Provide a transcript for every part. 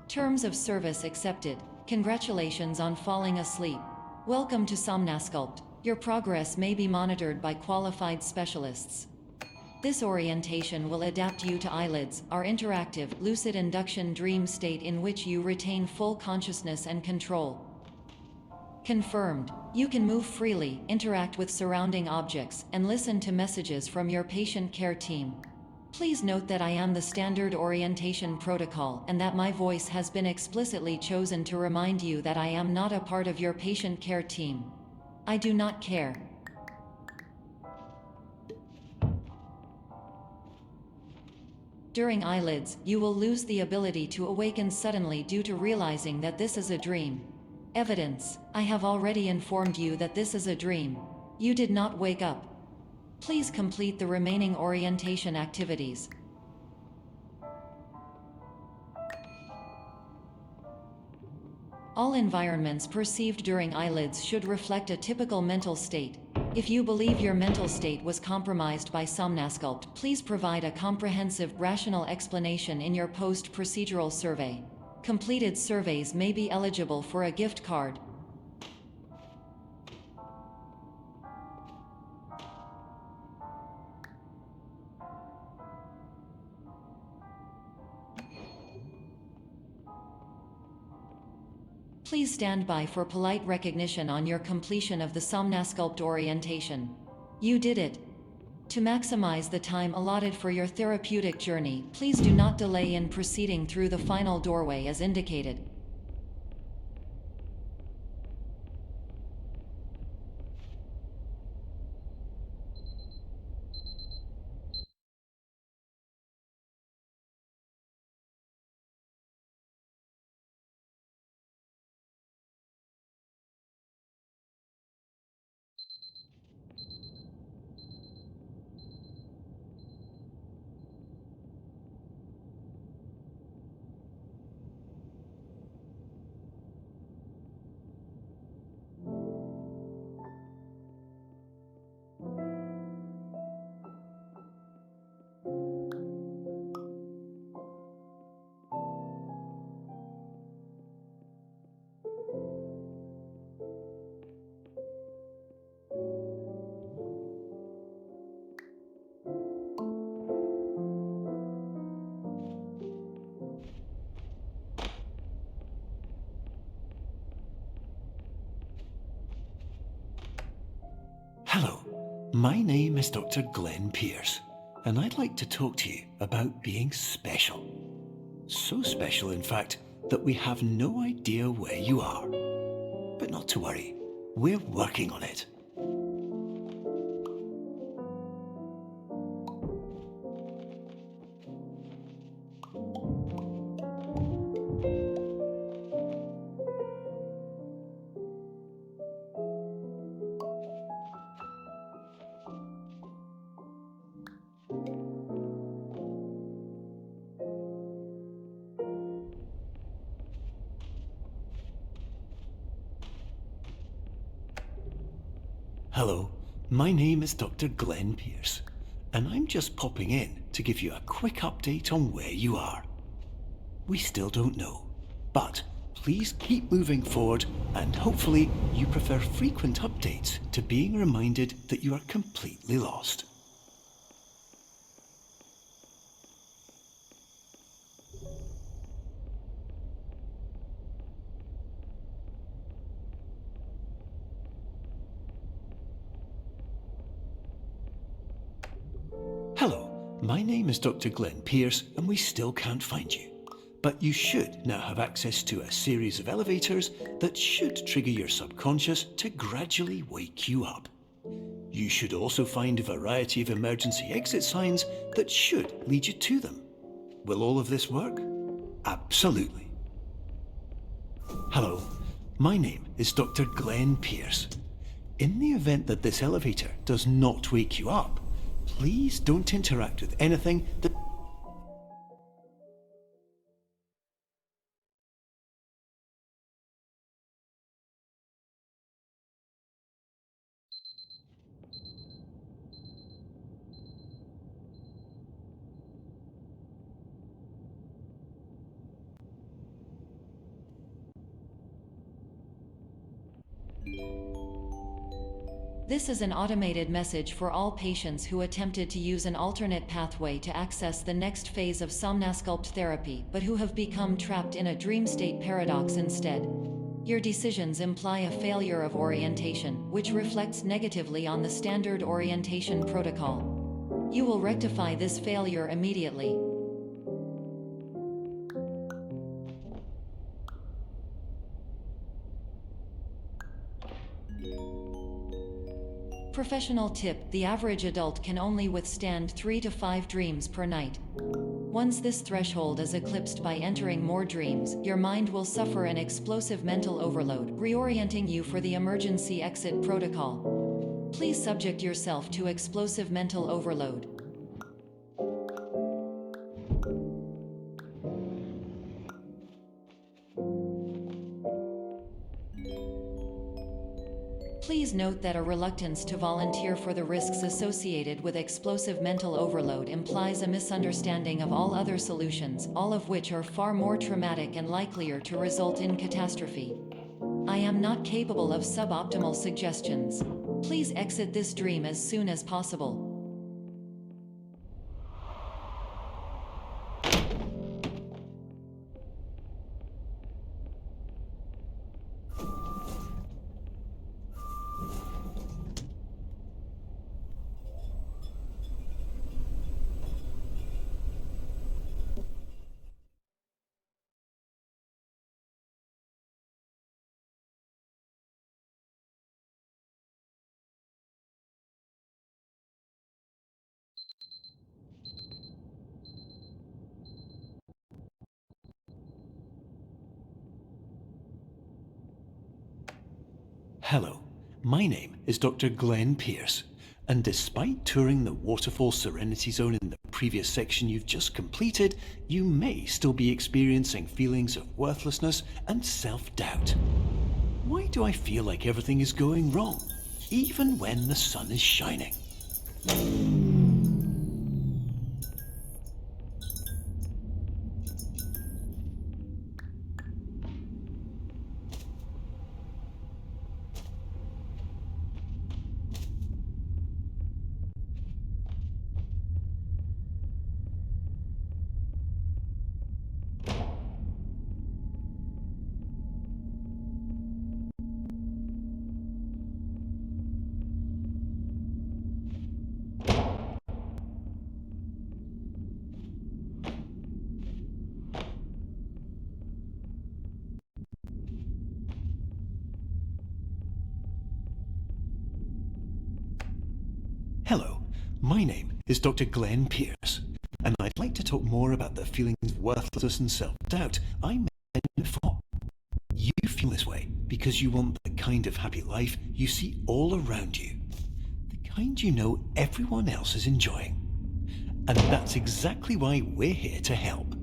Terms of service accepted. Congratulations on falling asleep. Welcome to Somnasculpt. Your progress may be monitored by qualified specialists. This orientation will adapt you to eyelids, our interactive, lucid induction dream state in which you retain full consciousness and control. Confirmed. You can move freely, interact with surrounding objects, and listen to messages from your patient care team. Please note that I am the standard orientation protocol and that my voice has been explicitly chosen to remind you that I am not a part of your patient care team. I do not care. During eyelids, you will lose the ability to awaken suddenly due to realizing that this is a dream. Evidence: I have already informed you that this is a dream. You did not wake up. Please complete the remaining orientation activities. All environments perceived during eyelids should reflect a typical mental state. If you believe your mental state was compromised by Somnasculpt, please provide a comprehensive, rational explanation in your post-procedural survey. Completed surveys may be eligible for a gift card. Please stand by for polite recognition on your completion of the Somnasculpt orientation. You did it. To maximize the time allotted for your therapeutic journey, please do not delay in proceeding through the final doorway as indicated. Hello, my name is Dr. Glenn Pierce, and I'd like to talk to you about being special. So special, in fact, that we have no idea where you are. But not to worry, we're working on it. Hello, my name is Dr. Glenn Pierce, and I'm just popping in to give you a quick update on where you are. We still don't know, but please keep moving forward, and hopefully you prefer frequent updates to being reminded that you are completely lost. Hello, my name is Dr. Glenn Pierce, and we still can't find you. But you should now have access to a series of elevators that should trigger your subconscious to gradually wake you up. You should also find a variety of emergency exit signs that should lead you to them. Will all of this work? Absolutely. Hello, my name is Dr. Glenn Pierce. In the event that this elevator does not wake you up, please don't interact with anything that This is an automated message for all patients who attempted to use an alternate pathway to access the next phase of Somnasculpt therapy but who have become trapped in a dream state paradox instead. Your decisions imply a failure of orientation, which reflects negatively on the standard orientation protocol. You will rectify this failure immediately. Professional tip: the average adult can only withstand 3 to 5 dreams per night. Once this threshold is eclipsed by entering more dreams, your mind will suffer an explosive mental overload, reorienting you for the emergency exit protocol. Please subject yourself to explosive mental overload. Please note that a reluctance to volunteer for the risks associated with explosive mental overload implies a misunderstanding of all other solutions, all of which are far more traumatic and likelier to result in catastrophe. I am not capable of suboptimal suggestions. Please exit this dream as soon as possible. Hello, my name is Dr. Glenn Pierce, and despite touring the Waterfall Serenity Zone in the previous section you've just completed, you may still be experiencing feelings of worthlessness and self-doubt. Why do I feel like everything is going wrong, even when the sun is shining? Hello, my name is Dr. Glenn Pierce, and I'd like to talk more about the feelings of worthlessness and self-doubt I mentioned before. You feel this way because you want the kind of happy life you see all around you, the kind you know everyone else is enjoying. And that's exactly why we're here to help.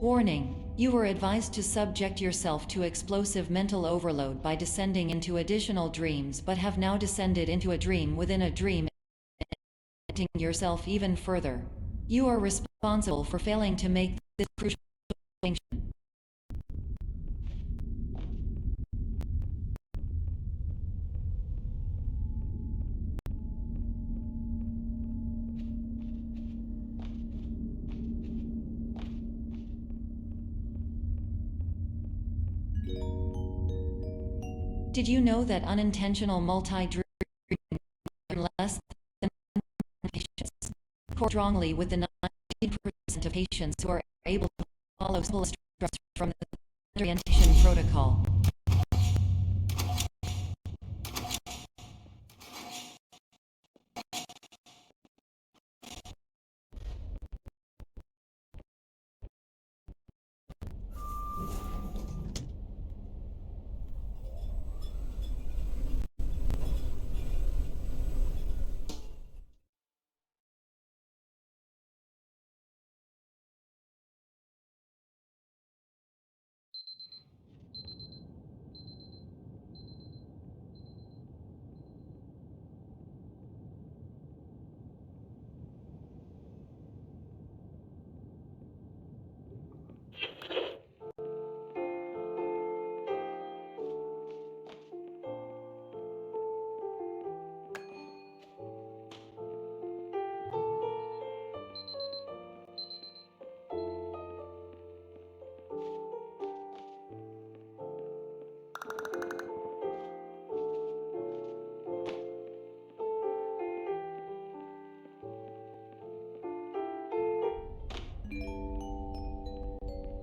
Warning: you were advised to subject yourself to explosive mental overload by descending into additional dreams, but have now descended into a dream within a dream, yourself even further. You are responsible for failing to make this crucial distinction. Did you know that unintentional multi-dreaming less than patients strongly with the 90% of patients who are able to follow simple instructions from the orientation protocol?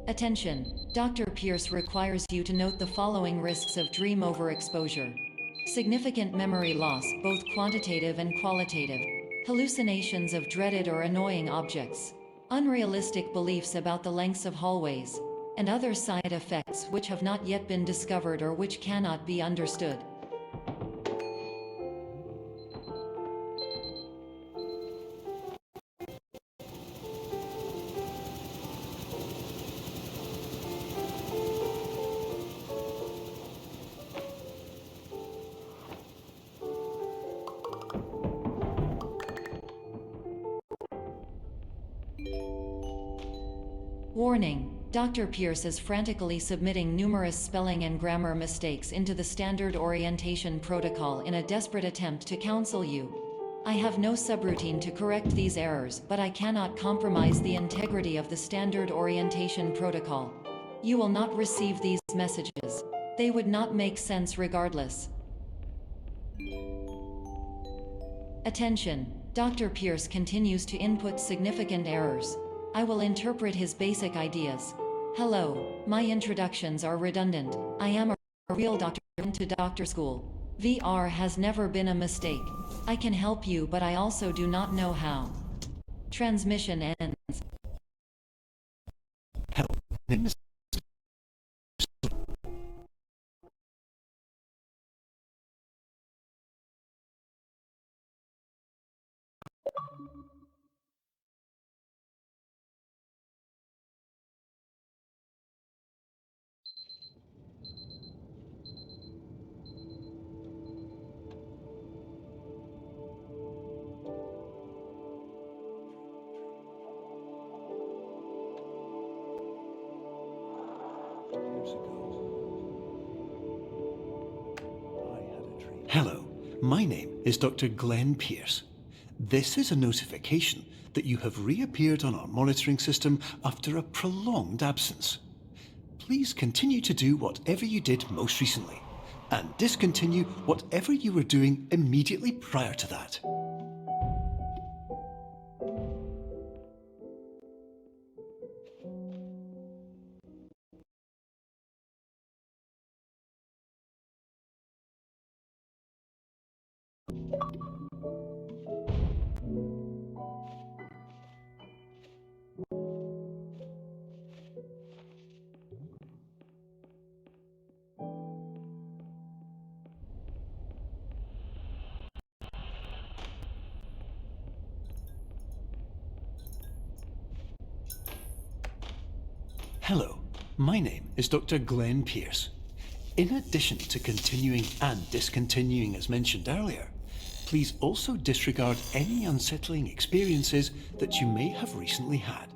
Attention! Dr. Pierce requires you to note the following risks of dream overexposure. Significant memory loss, both quantitative and qualitative. Hallucinations of dreaded or annoying objects. Unrealistic beliefs about the lengths of hallways. And other side effects which have not yet been discovered or which cannot be understood. Warning! Dr. Pierce is frantically submitting numerous spelling and grammar mistakes into the standard orientation protocol in a desperate attempt to counsel you. I have no subroutine to correct these errors, but I cannot compromise the integrity of the standard orientation protocol. You will not receive these messages. They would not make sense regardless. Attention! Dr. Pierce continues to input significant errors. I will interpret his basic ideas. Hello, my introductions are redundant. I am a real doctor into doctor school. VR has never been a mistake. I can help you, but I also do not know how. Transmission ends. Hello, my name is Hello, my name is Dr. Glenn Pierce. This is a notification that you have reappeared on our monitoring system after a prolonged absence. Please continue to do whatever you did most recently, and discontinue whatever you were doing immediately prior to that. Hello, my name is Dr. Glenn Pierce. In addition to continuing and discontinuing as mentioned earlier, please also disregard any unsettling experiences that you may have recently had.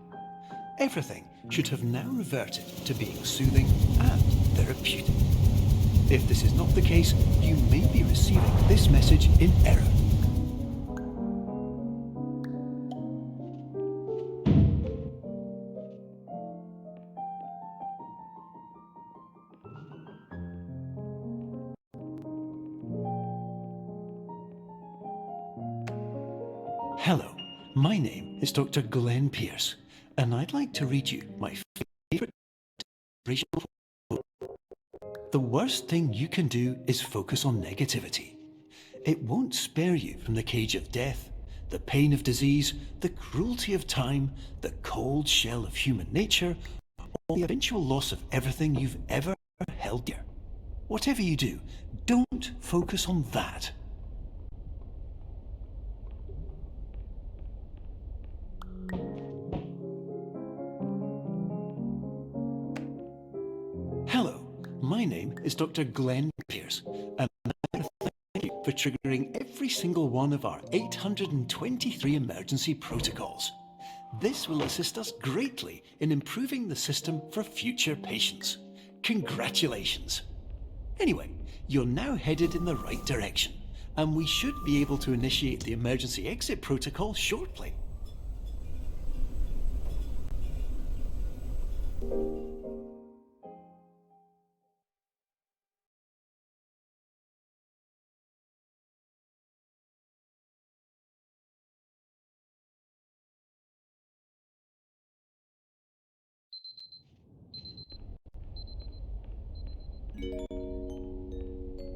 Everything should have now reverted to being soothing and therapeutic. If this is not the case, you may be receiving this message in error. Hello, my name is Dr. Glenn Pierce, and I'd like to read you my favorite inspirational quote. The worst thing you can do is focus on negativity. It won't spare you from the cage of death, the pain of disease, the cruelty of time, the cold shell of human nature, or the eventual loss of everything you've ever held dear. Whatever you do, don't focus on that. Hello, my name is Dr. Glenn Pierce, and I thank you for triggering every single one of our 823 emergency protocols. This will assist us greatly in improving the system for future patients. Congratulations! Anyway, you're now headed in the right direction, and we should be able to initiate the emergency exit protocol shortly.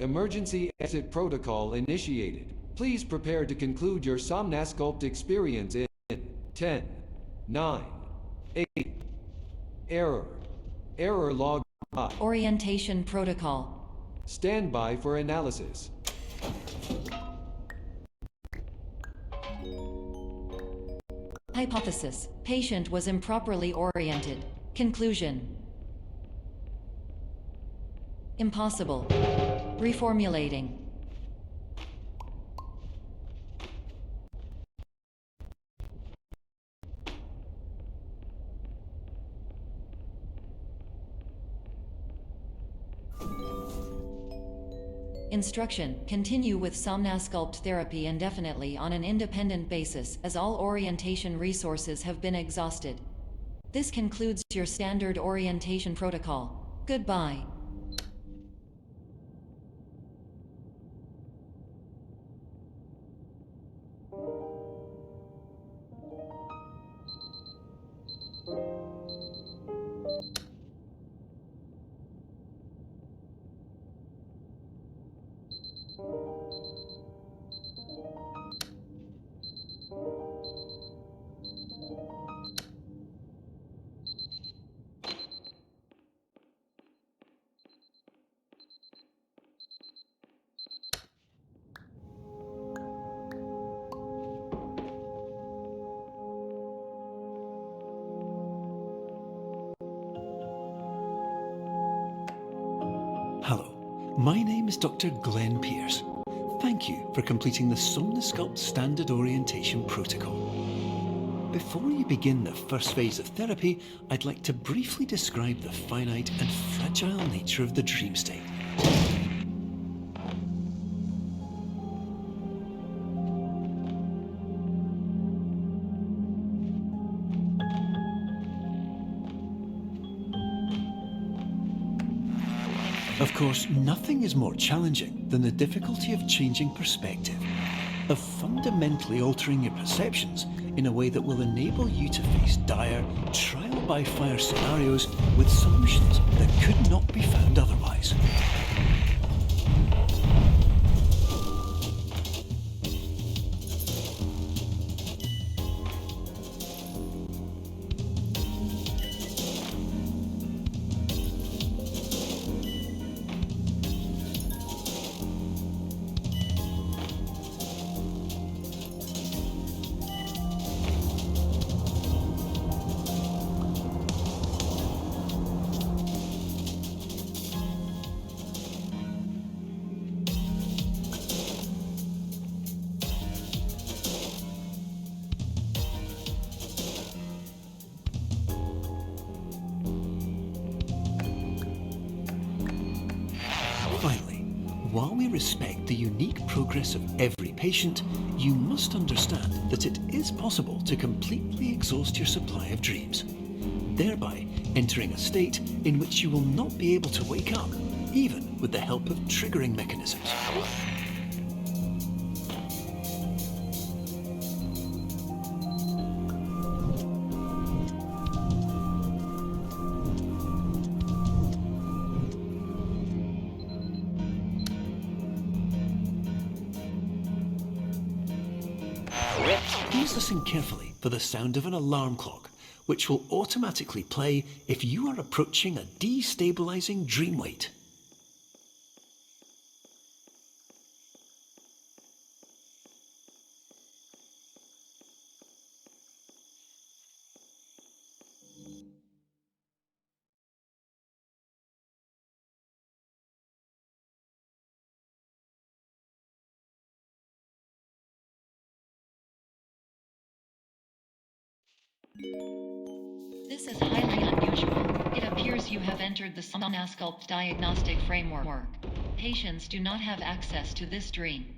Emergency exit protocol initiated. Please prepare to conclude your Somnasculpt experience in 10, 9, 8. Error. Error log. Orientation protocol. Stand by for analysis. Hypothesis. Patient was improperly oriented. Conclusion. Impossible. Reformulating. Instruction. Continue with Somnasculpt therapy indefinitely on an independent basis, as all orientation resources have been exhausted. This concludes your standard orientation protocol. Goodbye. Hello, my name is Dr. Glenn Pierce. Thank you for completing the Somnasculpt Standard Orientation Protocol. Before you begin the first phase of therapy, I'd like to briefly describe the finite and fragile nature of the dream state. Of course, nothing is more challenging than the difficulty of changing perspective, of fundamentally altering your perceptions in a way that will enable you to face dire, trial-by-fire scenarios with solutions that could not be found otherwise. Finally, while we respect the unique progress of every patient, you must understand that it is possible to completely exhaust your supply of dreams, thereby entering a state in which you will not be able to wake up, even with the help of triggering mechanisms. Please listen carefully for the sound of an alarm clock, which will automatically play if you are approaching a destabilizing dream weight. This is highly unusual. It appears you have entered the Somnasculpt diagnostic framework. Patients do not have access to this dream.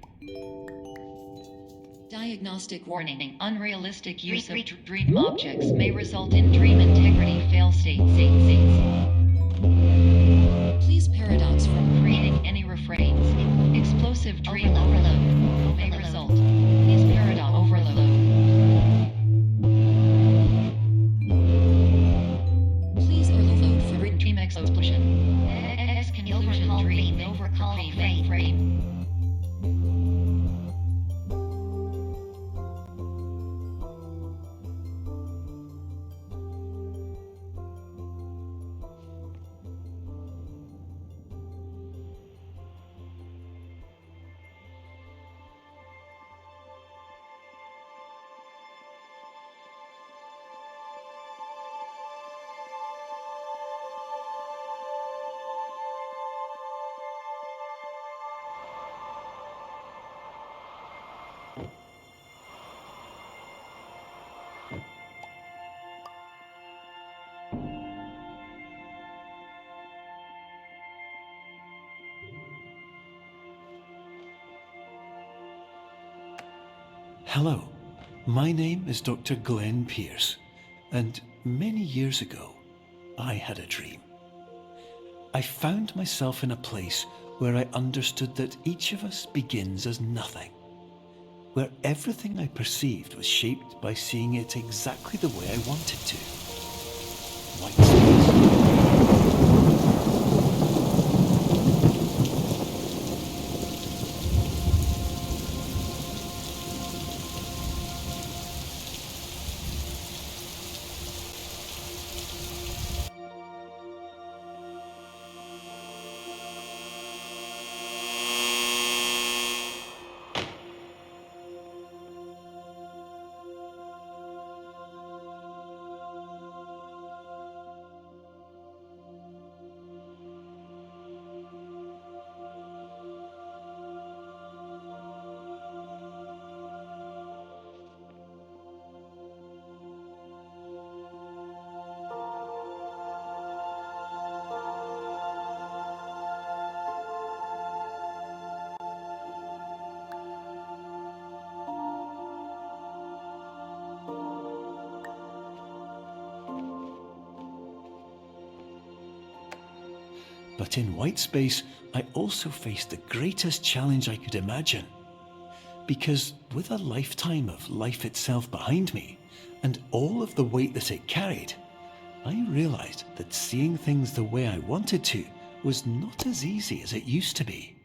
Diagnostic warning. Unrealistic use of dream objects may result in dream integrity fail states. Please paradox from creating any refrains. Explosive dream overload may result. Please paradox overload. Please overload for dream explosion. Conclusion. Hello, my name is Dr. Glenn Pierce, and many years ago, I had a dream. I found myself in a place where I understood that each of us begins as nothing, where everything I perceived was shaped by seeing it exactly the way I wanted to. White space. But in white space, I also faced the greatest challenge I could imagine. Because with a lifetime of life itself behind me, and all of the weight that it carried, I realized that seeing things the way I wanted to was not as easy as it used to be.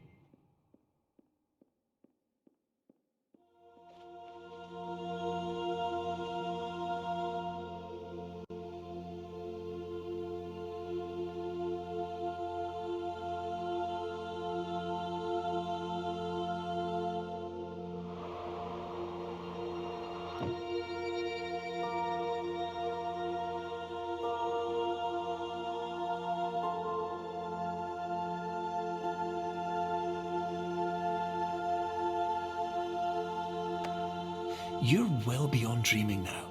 You're well beyond dreaming now,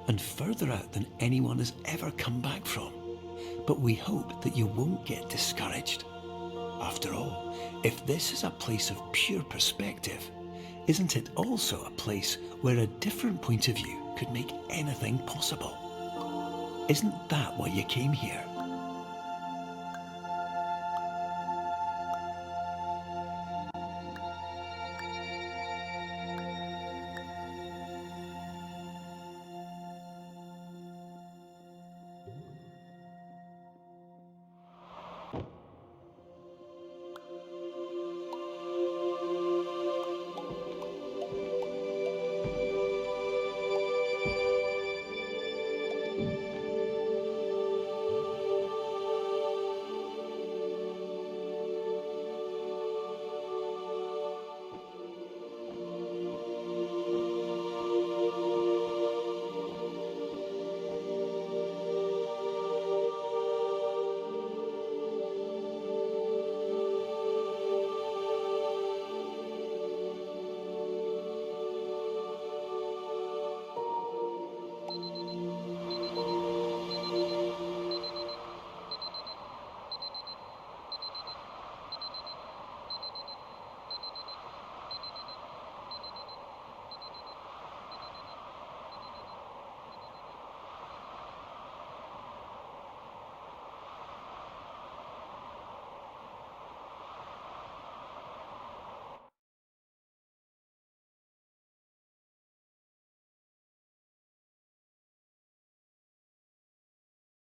and further out than anyone has ever come back from. But we hope that you won't get discouraged. After all, if this is a place of pure perspective, isn't it also a place where a different point of view could make anything possible? Isn't that why you came here?